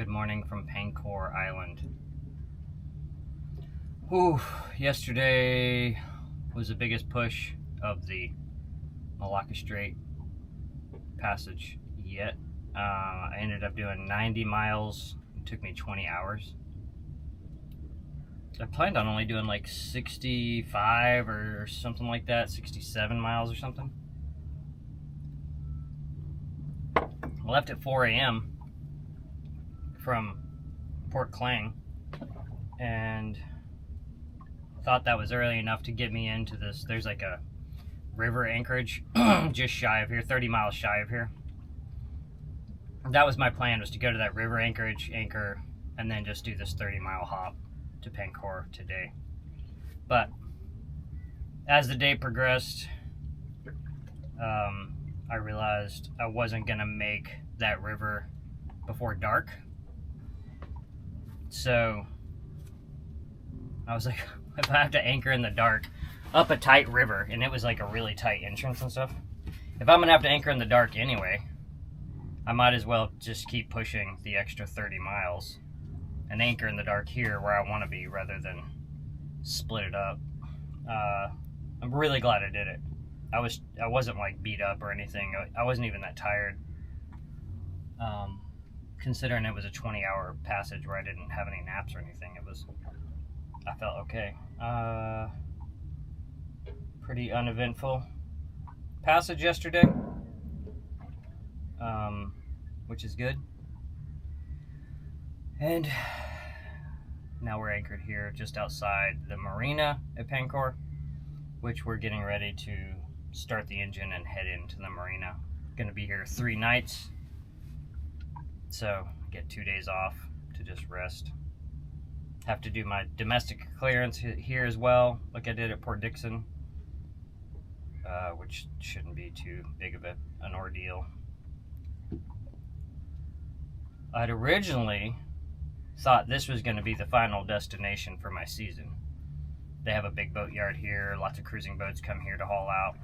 Good morning from Pangkor Island. Whew, yesterday was the biggest push of the Malacca Strait passage yet. I ended up doing 90 miles. It took me 20 hours. I planned on only doing like 65 or something like that, 67 miles or something. I left at 4 a.m. from Port Klang and thought that was early enough to get me into this. There's like a river anchorage just shy of here, 30 miles shy of here. That was my plan, was to go to that river anchorage, anchor, and then just do this 30-mile hop to Pangkor today. But as the day progressed, I realized I wasn't gonna make that river before dark. So I was like, if I have to anchor in the dark up a tight river, and it was like a really tight entrance and stuff, if I'm gonna have to anchor in the dark anyway, I might as well just keep pushing the extra 30 miles and anchor in the dark here where I want to be rather than split it up. I'm really glad I did it. I wasn't like beat up or anything. I wasn't even that tired. Considering it was a 20-hour passage where I didn't have any naps or anything, I felt okay. Pretty uneventful passage yesterday, which is good. And now we're anchored here just outside the marina at Pangkor, which we're getting ready to start the engine and head into the marina. Gonna be here 3 nights, so get 2 days off to just rest. Have to do my domestic clearance here as well, like I did at Port Dickson, which shouldn't be too big of an ordeal. I'd originally thought this was going to be the final destination for my season. They have a big boatyard here. Lots of cruising boats come here to haul out.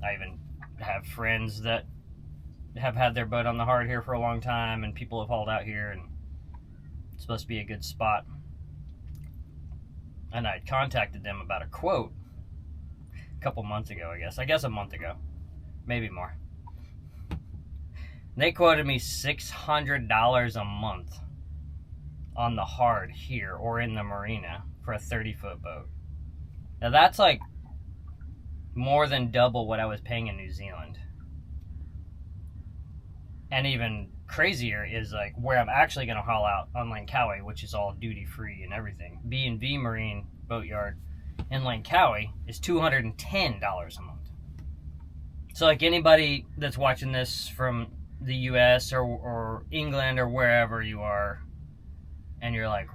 I even have friends that have had their boat on the hard here for a long time, and people have hauled out here, and it's supposed to be a good spot. And I'd contacted them about a quote a couple months ago, I guess a month ago, maybe more. They quoted me $600 a month on the hard here or in the marina for a 30-foot boat. Now that's like more than double what I was paying in New Zealand. And even crazier is like where I'm actually going to haul out on Langkawi, which is all duty free and everything. B&V Marine Boatyard in Langkawi is $210 a month. So like anybody that's watching this from the US or England or wherever you are, and you're like,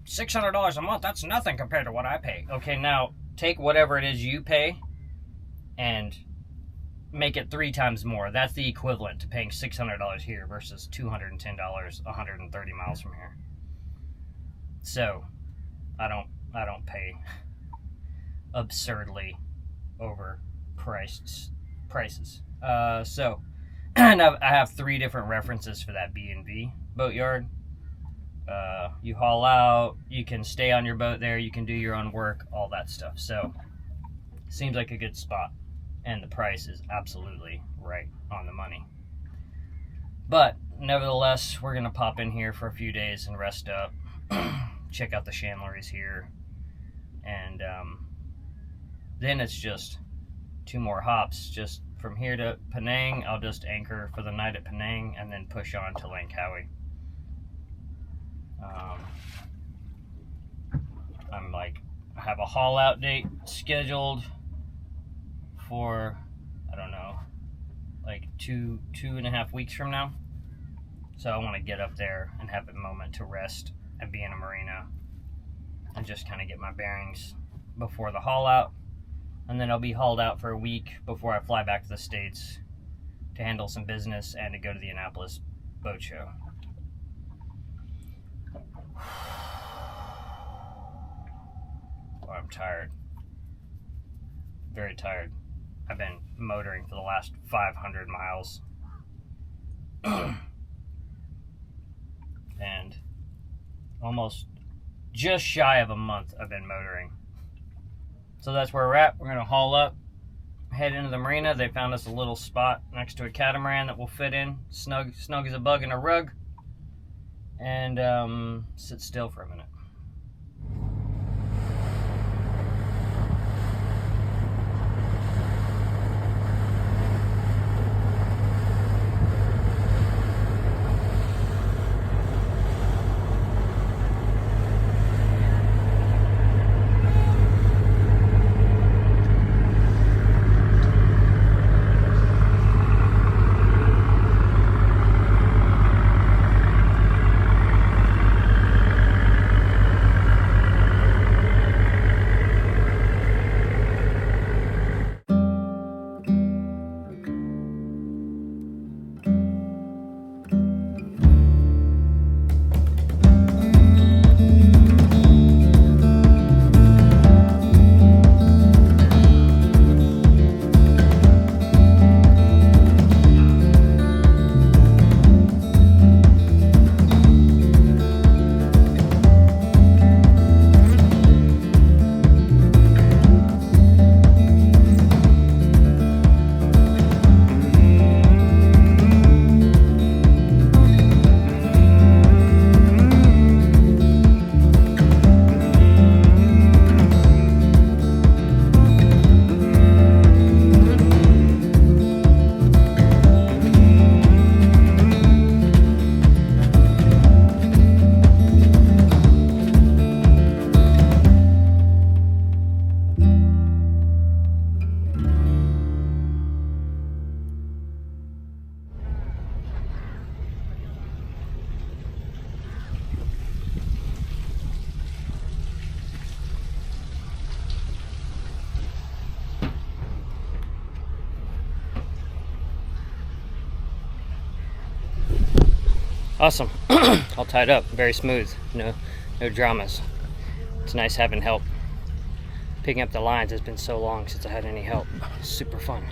$600 a month, that's nothing compared to what I pay. Okay, now take whatever it is you pay and make it 3 times more. That's the equivalent to paying $600 here versus $210 130 miles from here. So I don't pay absurdly overpriced prices. So and I have 3 different references for that B&V boatyard. You haul out, you can stay on your boat there, you can do your own work, all that stuff. So seems like a good spot, and the price is absolutely right on the money. But nevertheless, we're gonna pop in here for a few days and rest up, check out the chandleries here, and then it's just 2 more hops. Just from here to Penang, I'll just anchor for the night at Penang and then push on to Langkawi. I have a haul out date scheduled for, I don't know, like two and a half weeks from now. So I want to get up there and have a moment to rest and be in a marina and just kind of get my bearings before the haul out. And then I'll be hauled out for a week before I fly back to the States to handle some business and to go to the Annapolis boat show. Oh, I'm tired. Very tired. I've been motoring for the last 500 miles. almost just shy of a month I've been motoring. So that's where we're at. We're gonna haul up, head into the marina. They found us a little spot next to a catamaran that we'll fit in, snug as a bug in a rug, and sit still for a minute. Awesome. All tied up, very smooth, no dramas. It's nice having help. Picking up the lines has been so long since I had any help. Super fun.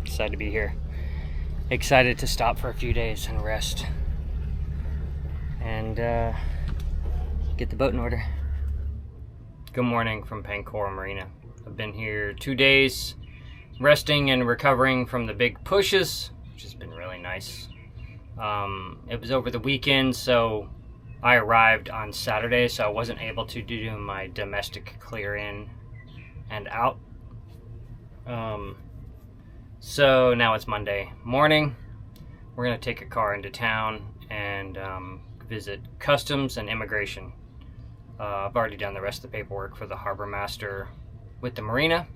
Excited to be here. Excited to stop for a few days and rest. And get the boat in order. Good morning from Pangkor Marina. I've been here 2 days, resting and recovering from the big pushes, which has been really nice. It was over the weekend, so I arrived on Saturday, so I wasn't able to do my domestic clear in and out. So now it's Monday morning. We're gonna take a car into town and visit customs and immigration. I've already done the rest of the paperwork for the harbor master with the marina,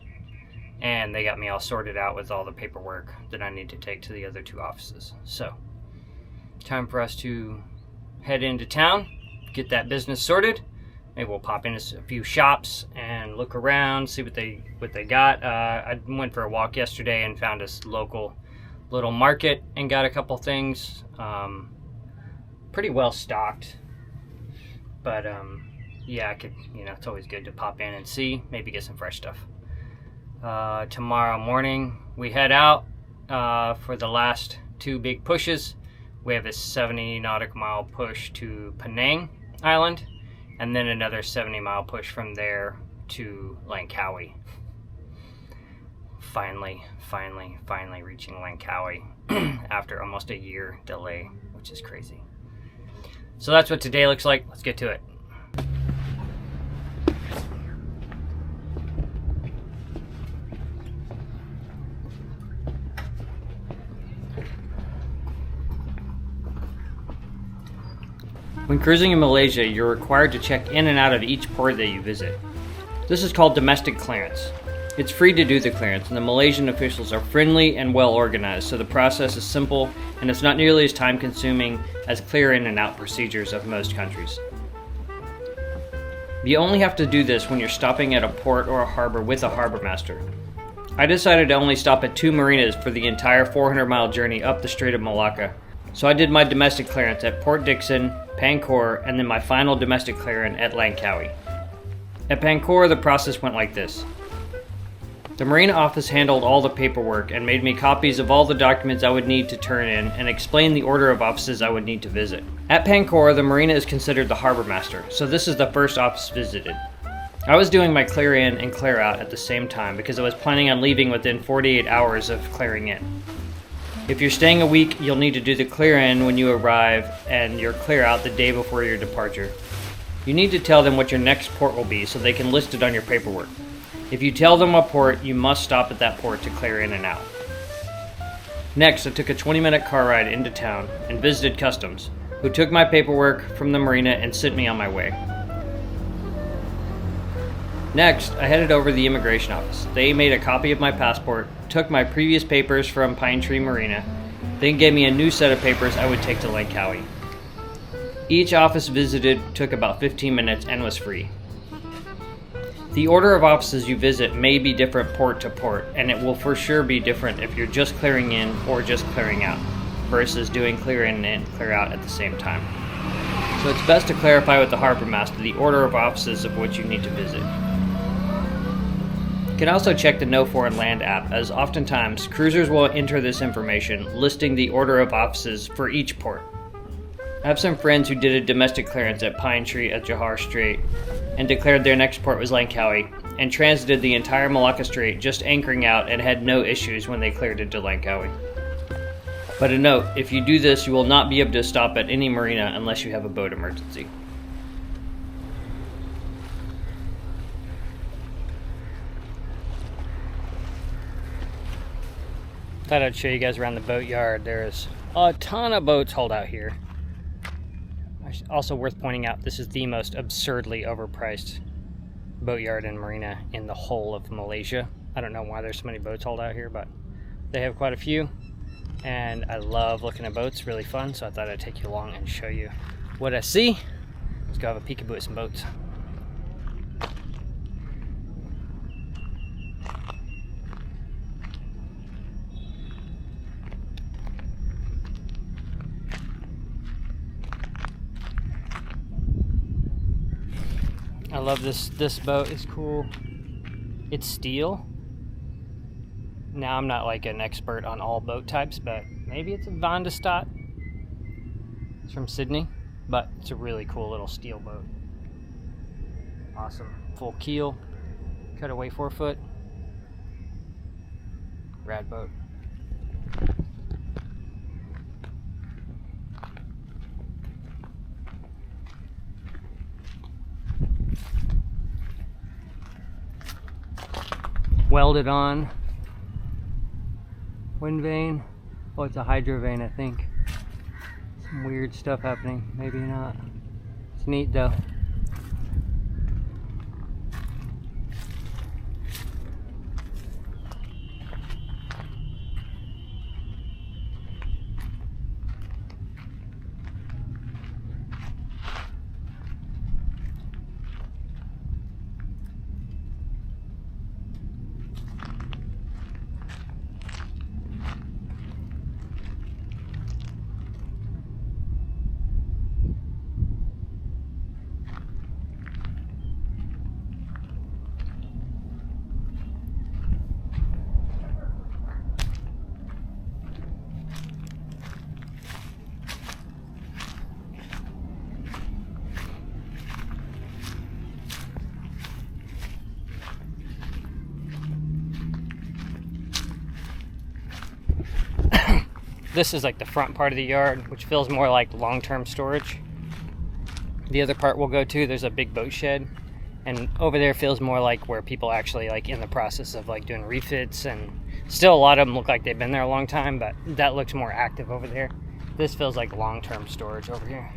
and they got me all sorted out with all the paperwork that I need to take to the other two offices. So, time for us to head into town, get that business sorted. Maybe we'll pop into a few shops and look around, see what they got. I went for a walk yesterday and found this local little market and got a couple things. Pretty well stocked, but yeah, I could, it's always good to pop in and see, maybe get some fresh stuff. Tomorrow morning we head out for the last two big pushes. We have a 70 nautical mile push to Penang Island, and then another 70 mile push from there to Langkawi. Finally reaching Langkawi after almost a year delay, which is crazy. So that's what today looks like. Let's get to it. When cruising in Malaysia, you're required to check in and out of each port that you visit. This is called domestic clearance. It's free to do the clearance, and the Malaysian officials are friendly and well organized, so the process is simple and it's not nearly as time consuming as clear in and out procedures of most countries. You only have to do this when you're stopping at a port or a harbor with a harbor master. I decided to only stop at 2 marinas for the entire 400-mile journey up the Strait of Malacca. So I did my domestic clearance at Port Dickson, Pangkor, and then my final domestic clearance at Langkawi. At Pangkor, the process went like this. The marina office handled all the paperwork and made me copies of all the documents I would need to turn in and explained the order of offices I would need to visit. At Pangkor, the marina is considered the harbor master, so this is the first office visited. I was doing my clear in and clear out at the same time because I was planning on leaving within 48 hours of clearing in. If you're staying a week, you'll need to do the clear in when you arrive and your clear out the day before your departure. You need to tell them what your next port will be so they can list it on your paperwork. If you tell them a port, you must stop at that port to clear in and out. Next, I took a 20-minute car ride into town and visited customs, who took my paperwork from the marina and sent me on my way. Next, I headed over to the immigration office. They made a copy of my passport, took my previous papers from Pine Tree Marina, then gave me a new set of papers I would take to Langkawi. Each office visited took about 15 minutes and was free. The order of offices you visit may be different port to port, and it will for sure be different if you're just clearing in or just clearing out, versus doing clear in and clear out at the same time. So it's best to clarify with the harbor master the order of offices of which you need to visit. You can also check the No Foreign Land app, as oftentimes cruisers will enter this information listing the order of offices for each port. I have some friends who did a domestic clearance at Pine Tree at Johor Strait and declared their next port was Langkawi and transited the entire Malacca Strait just anchoring out and had no issues when they cleared into Langkawi. But a note, if you do this, you will not be able to stop at any marina unless you have a boat emergency. Thought I'd show you guys around the boatyard. There's a ton of boats hauled out here. Also worth pointing out, this is the most absurdly overpriced boatyard and marina in the whole of Malaysia. I don't know why there's so many boats hauled out here, but they have quite a few. And I love looking at boats, really fun, so I thought I'd take you along and show you what I see. Let's go have a peekaboo at some boats. I love this boat. It's cool. It's steel. Now I'm not like an expert on all boat types, but maybe it's a Van de Stad. It's from Sydney, but it's a really cool little steel boat. Awesome. Full keel, cutaway 4-foot. Rad boat. Welded on wind vane. Oh, it's a hydro vane, I think. Some weird stuff happening, maybe not. It's neat though. This is like the front part of the yard, which feels more like long-term storage. The other part we'll go to, there's a big boat shed, and over there feels more like where people actually like in the process of like doing refits, and still a lot of them look like they've been there a long time, but that looks more active over there. This feels like long-term storage over here.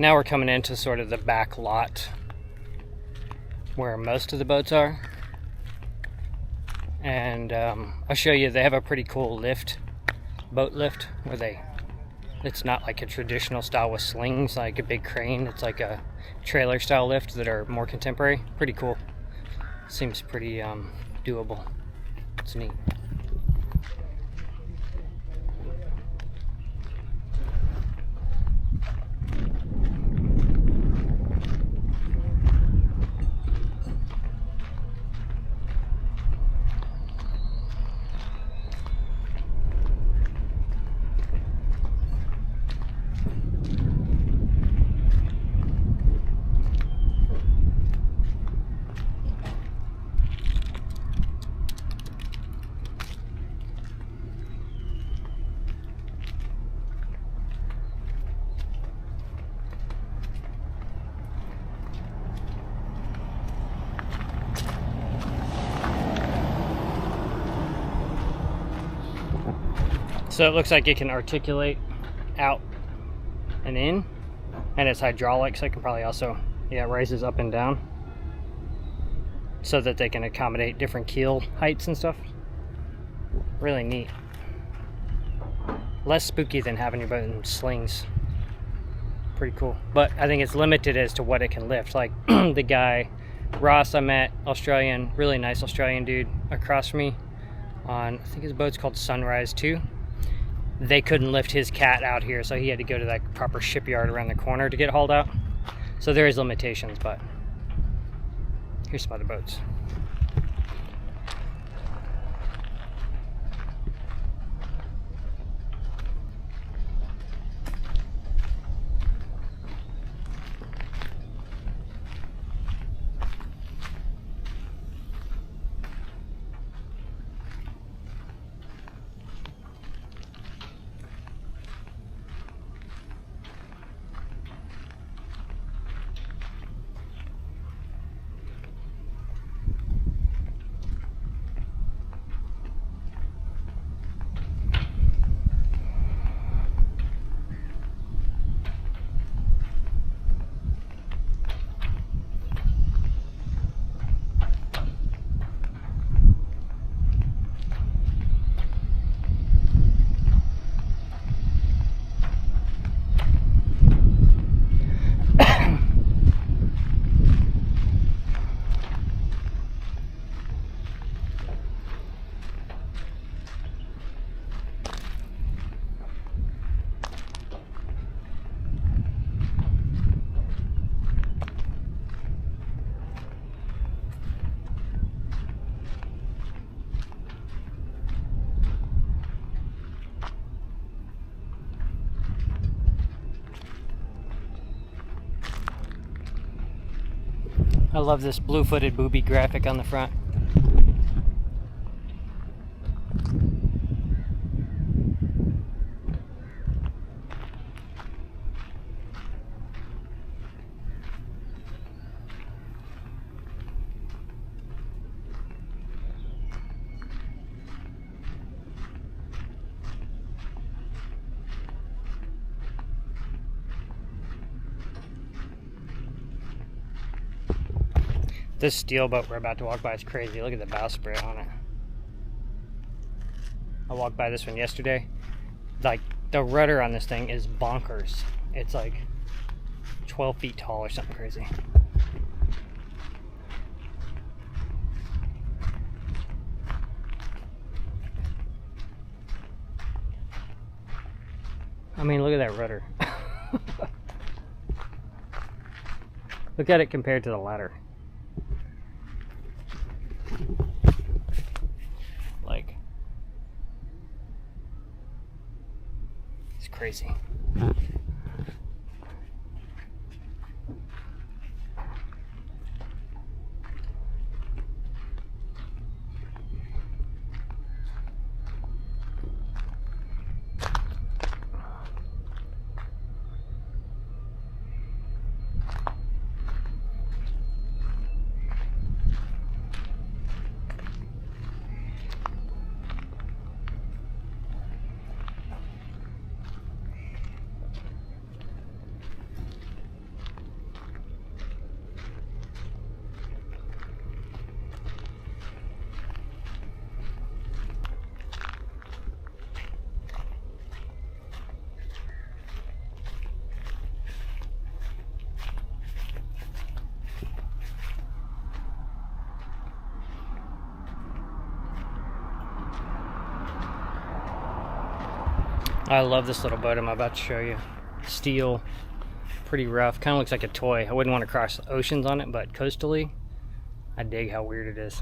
Now we're coming into sort of the back lot where most of the boats are. And I'll show you, they have a pretty cool lift, boat lift, where it's not like a traditional style with slings, like a big crane. It's like a trailer style lift that are more contemporary. Pretty cool. Seems pretty doable. It's neat. So it looks like it can articulate out and in, and it's hydraulic, so it can probably also, yeah, it rises up and down so that they can accommodate different keel heights and stuff. Really neat. Less spooky than having your boat in slings. Pretty cool. But I think it's limited as to what it can lift. Like the guy, Ross, I met, Australian, really nice Australian dude across from me on, I think his boat's called Sunrise 2. They couldn't lift his cat out here, so he had to go to that proper shipyard around the corner to get hauled out. So there is limitations, but here's some other boats. I love this blue-footed booby graphic on the front. This steel boat we're about to walk by is crazy. Look at the bowsprit on it. I walked by this one yesterday. Like, the rudder on this thing is bonkers. It's like 12 feet tall or something crazy. I mean, look at that rudder. Look at it compared to the ladder. Like, it's crazy. I love this little boat I'm about to show you. Steel, pretty rough, kind of looks like a toy. I wouldn't want to cross oceans on it, but coastally, I dig how weird it is.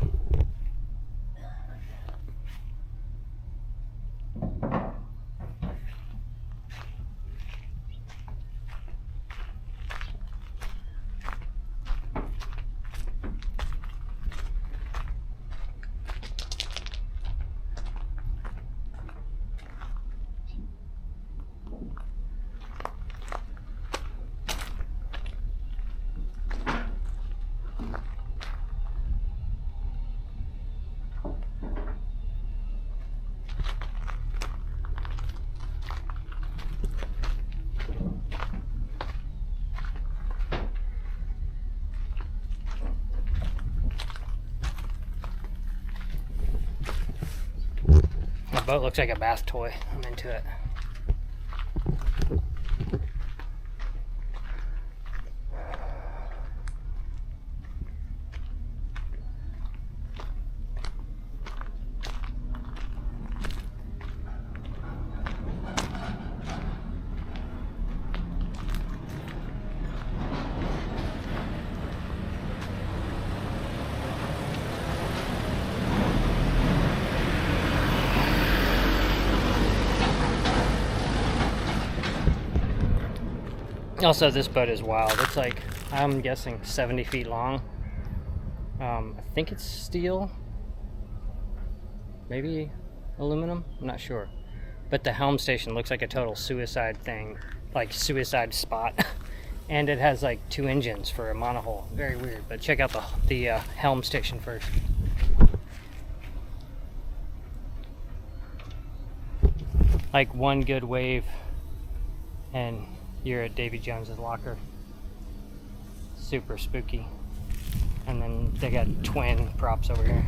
My boat looks like a bath toy. I'm into it. Also, this boat is wild. It's like, I'm guessing 70 feet long. I think it's steel, maybe aluminum, I'm not sure. But the helm station looks like a total suicide thing, like suicide spot. And it has like 2 engines for a monohull. Very weird, but check out the helm station first. Like one good wave and you're at Davy Jones's locker. Super spooky. And then they got twin props over here.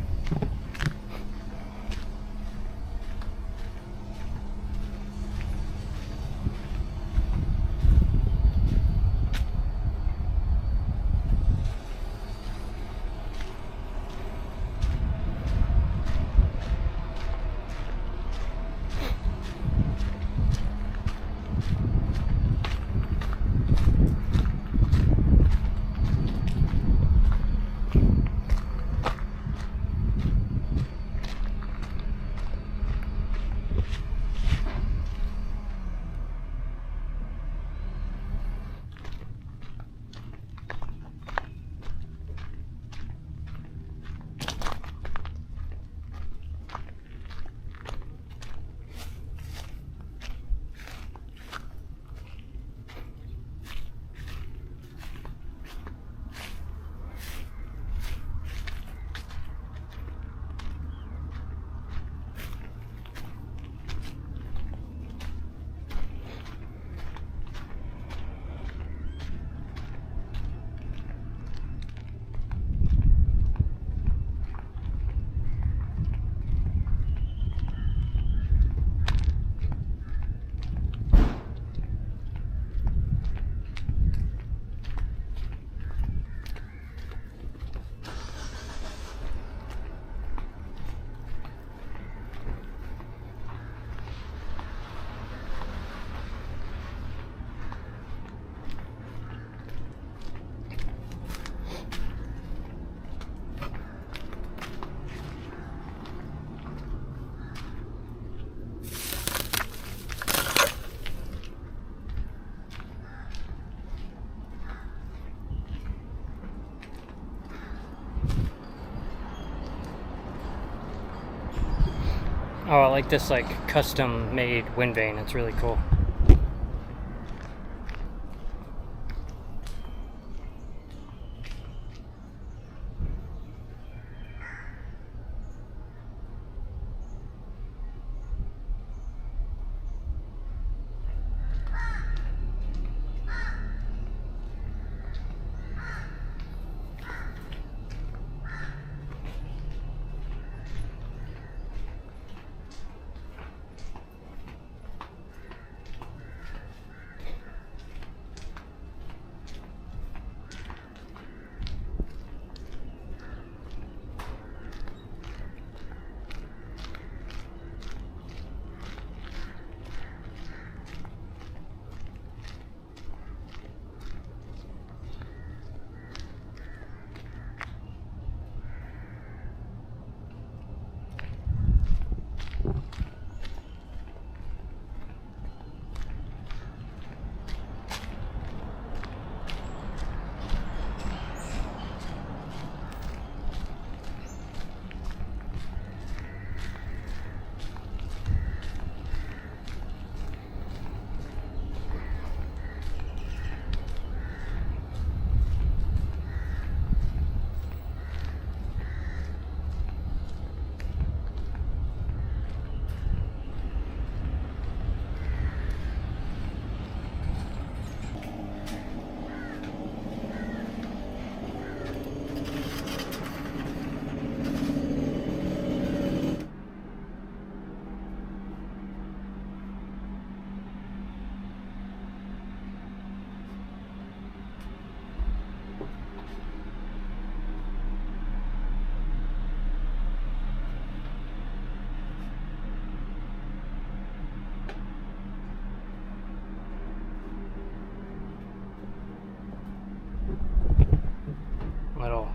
Oh, I like this like custom made wind vane. It's really cool.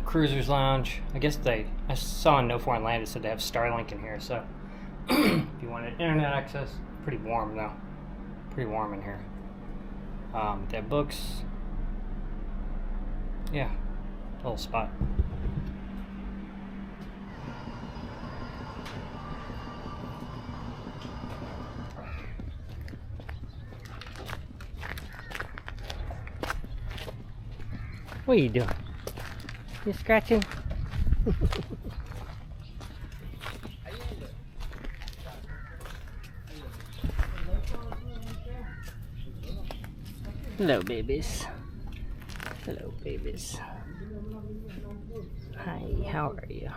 Cruisers Lounge. I guess I saw on No Foreign Land it said they have Starlink in here, so if you wanted internet access, pretty warm though. Pretty warm in here. They have books. Yeah, little spot. What are you doing? You scratching? Hello, babies. Hello, babies. Hi, how are you?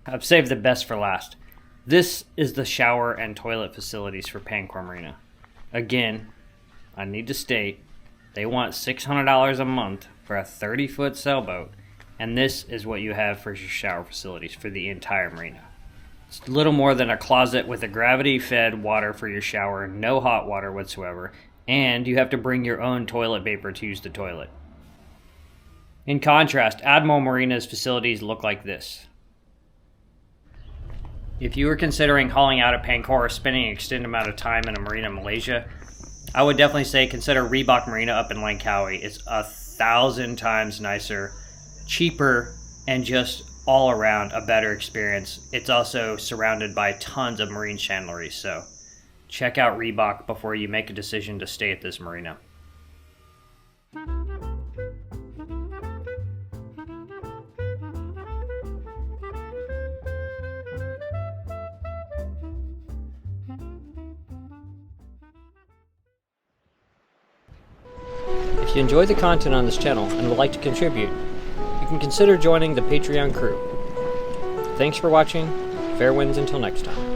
I've saved the best for last. This is the shower and toilet facilities for Pangkor Marina. Again, I need to state, they want $600 a month for a 30-foot sailboat, and this is what you have for your shower facilities for the entire marina. It's little more than a closet with a gravity-fed water for your shower, no hot water whatsoever, and you have to bring your own toilet paper to use the toilet. In contrast, Admiral Marina's facilities look like this. If you were considering hauling out at Pangkor or spending an extended amount of time in a marina in Malaysia, I would definitely say consider Reebok Marina up in Langkawi. It's 1,000 times nicer, cheaper, and just all around a better experience. It's also surrounded by tons of marine chandlery, so check out Reebok before you make a decision to stay at this marina. If you enjoy the content on this channel and would like to contribute, you can consider joining the Patreon crew. Thanks for watching. Fair winds until next time.